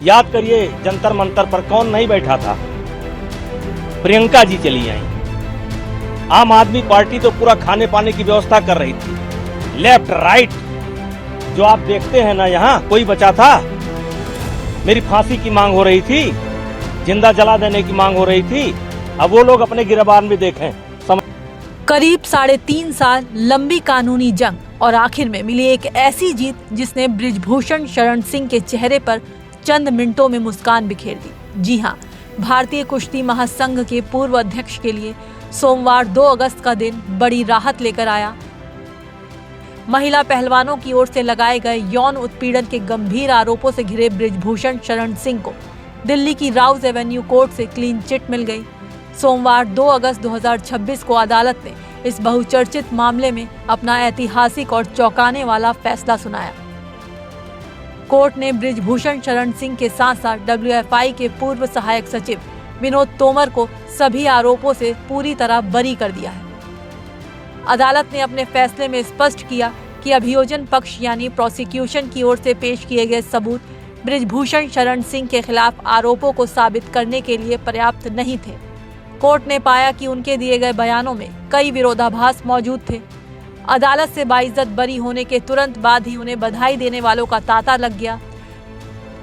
याद करिए जंतर मंतर पर कौन नहीं बैठा था। प्रियंका जी चली आई। आम आदमी पार्टी तो पूरा खाने पाने की व्यवस्था कर रही थी। लेफ्ट राइट जो आप देखते हैं ना, यहाँ कोई बचा था? मेरी फांसी की मांग हो रही थी, जिंदा जला देने की मांग हो रही थी। अब वो लोग अपने गिरबान में देखें। करीब 3.5 साल लंबी कानूनी जंग और आखिर में मिली एक ऐसी जीत जिसने बृजभूषण शरण सिंह के चेहरे पर चंद मिनटों में मुस्कान बिखेर दी। जी हां, भारतीय कुश्ती महासंघ के पूर्व अध्यक्ष के लिए सोमवार 2 अगस्त का दिन बड़ी राहत लेकर आया। महिला पहलवानों की ओर से लगाए गए यौन उत्पीड़न के गंभीर आरोपों से घिरे बृजभूषण शरण सिंह को दिल्ली की राउज एवेन्यू कोर्ट से क्लीन चिट मिल गई। सोमवार 2 अगस्त 2026 को अदालत ने इस बहुचर्चित मामले में अपना ऐतिहासिक और चौंकाने वाला फैसला सुनाया। कोर्ट ने बृजभूषण शरण सिंह के साथ साथ WFI के पूर्व सहायक सचिव विनोद तोमर को सभी आरोपों से पूरी तरह बरी कर दिया है। अदालत ने अपने फैसले में स्पष्ट किया कि अभियोजन पक्ष यानी प्रोसिक्यूशन की ओर से पेश किए गए सबूत बृजभूषण शरण सिंह के खिलाफ आरोपों को साबित करने के लिए पर्याप्त नहीं थे। कोर्ट ने पाया कि उनके दिए गए बयानों में कई विरोधाभास मौजूद थे। अदालत से बाइज्जत बरी होने के तुरंत बाद ही उन्हें बधाई देने वालों का तांता लग गया।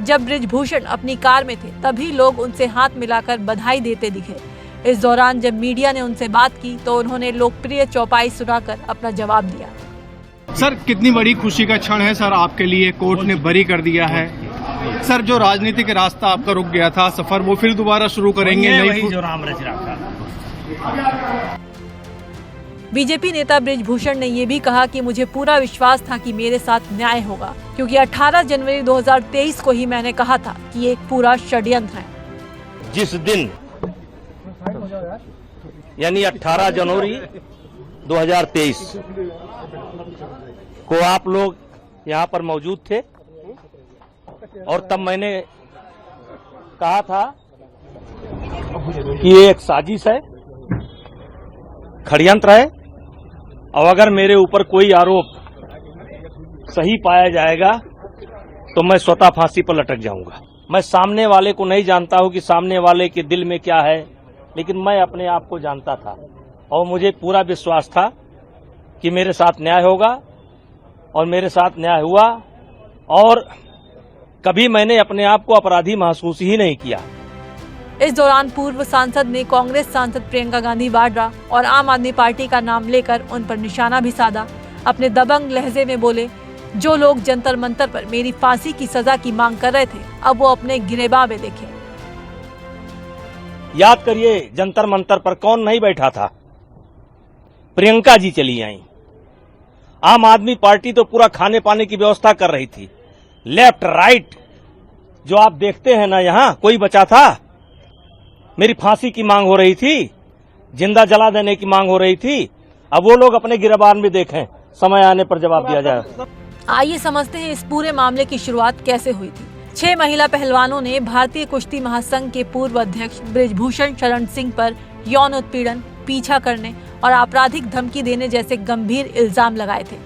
जब बृजभूषण अपनी कार में थे तभी लोग उनसे हाथ मिलाकर बधाई देते दिखे। इस दौरान जब मीडिया ने उनसे बात की तो उन्होंने लोकप्रिय चौपाई सुनाकर अपना जवाब दिया। सर, कितनी बड़ी खुशी का क्षण है सर आपके लिए, कोर्ट ने बरी कर दिया है। सर, जो राजनीतिक रास्ता आपका रुक गया था सफर, वो फिर दोबारा शुरू करेंगे? वही जो राम रच रखा। बीजेपी नेता बृजभूषण ने ये भी कहा कि मुझे पूरा विश्वास था कि मेरे साथ न्याय होगा, क्योंकि 18 जनवरी 2023 को ही मैंने कहा था कि ये एक पूरा षड्यंत्र है। जिस दिन यानी 18 जनवरी 2023 को आप लोग यहाँ पर मौजूद थे और तब मैंने कहा था कि ये एक साजिश है, षड्यंत्र है, और अगर मेरे ऊपर कोई आरोप सही पाया जाएगा तो मैं स्वतः फांसी पर लटक जाऊंगा। मैं सामने वाले को नहीं जानता हूं कि सामने वाले के दिल में क्या है, लेकिन मैं अपने आप को जानता था और मुझे पूरा विश्वास था कि मेरे साथ न्याय होगा और मेरे साथ न्याय हुआ। और कभी मैंने अपने आप को अपराधी महसूस ही नहीं किया। इस दौरान पूर्व सांसद ने कांग्रेस सांसद प्रियंका गांधी वाड्रा और आम आदमी पार्टी का नाम लेकर उन पर निशाना भी साधा। अपने दबंग लहजे में बोले, जो लोग जंतर मंतर पर मेरी फांसी की सजा की मांग कर रहे थे अब वो अपने गिरेबान में देखें। याद करिए जंतर मंतर पर कौन नहीं बैठा था? प्रियंका जी चली आई। आम आदमी पार्टी तो पूरा खाने पाने की व्यवस्था कर रही थी। लेफ्ट राइट जो आप देखते हैं ना, यहाँ कोई बचा था? मेरी फांसी की मांग हो रही थी, जिंदा जला देने की मांग हो रही थी। अब वो लोग अपने गिरबान में देखें, समय आने पर जवाब दिया जाए। आइए समझते हैं इस पूरे मामले की शुरुआत कैसे हुई थी। 6 महिला पहलवानों ने भारतीय कुश्ती महासंघ के पूर्व अध्यक्ष बृजभूषण शरण सिंह पर यौन उत्पीड़न, पीछा करने और आपराधिक धमकी देने जैसे गंभीर इल्जाम लगाए थे।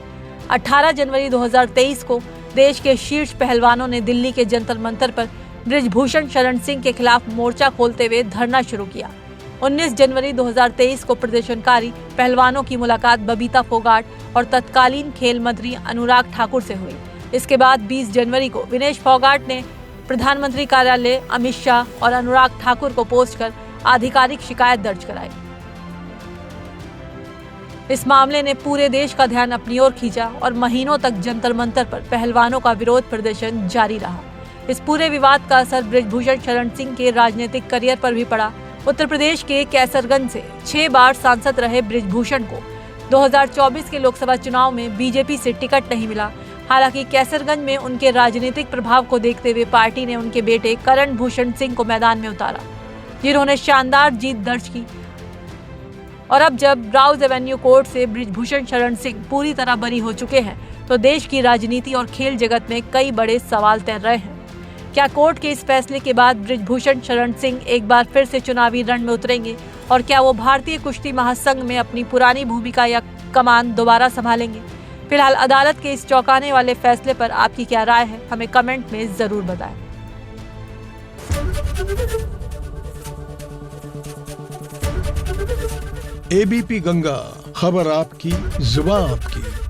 18 जनवरी 2023 को देश के शीर्ष पहलवानों ने दिल्ली के जंतर मंतर पर बृजभूषण शरण सिंह के खिलाफ मोर्चा खोलते हुए धरना शुरू किया। 19 जनवरी 2023 को प्रदर्शनकारी पहलवानों की मुलाकात बबीता फोगाट और तत्कालीन खेल मंत्री अनुराग ठाकुर से हुई। इसके बाद 20 जनवरी को विनेश फोगाट ने प्रधानमंत्री कार्यालय, अमित शाह और अनुराग ठाकुर को पोस्ट कर आधिकारिक शिकायत दर्ज कराई। इस मामले ने पूरे देश का ध्यान अपनी ओर खींचा और महीनों तक जंतर मंतर पर पहलवानों का विरोध प्रदर्शन जारी रहा। इस पूरे विवाद का असर बृजभूषण शरण सिंह के राजनीतिक करियर पर भी पड़ा। उत्तर प्रदेश के कैसरगंज से 6 बार सांसद रहे बृजभूषण को 2024 के लोकसभा चुनाव में बीजेपी से टिकट नहीं मिला। हालांकि कैसरगंज में उनके राजनीतिक प्रभाव को देखते हुए पार्टी ने उनके बेटे करण भूषण सिंह को मैदान में उतारा, जिन्होंने शानदार जीत दर्ज की। और अब जब राउज एवेन्यू कोर्ट से बृजभूषण शरण सिंह पूरी तरह बरी हो चुके हैं तो देश की राजनीति और खेल जगत में कई बड़े सवाल तैर रहे हैं। क्या कोर्ट के इस फैसले के बाद बृजभूषण शरण सिंह एक बार फिर से चुनावी रण में उतरेंगे और क्या वो भारतीय कुश्ती महासंघ में अपनी पुरानी भूमिका या कमान दोबारा संभालेंगे? फिलहाल अदालत के इस चौंकाने वाले फैसले पर आपकी क्या राय है, हमें कमेंट में जरूर बताएं। एबीपी गंगा, खबर आपकी, जुबान आपकी।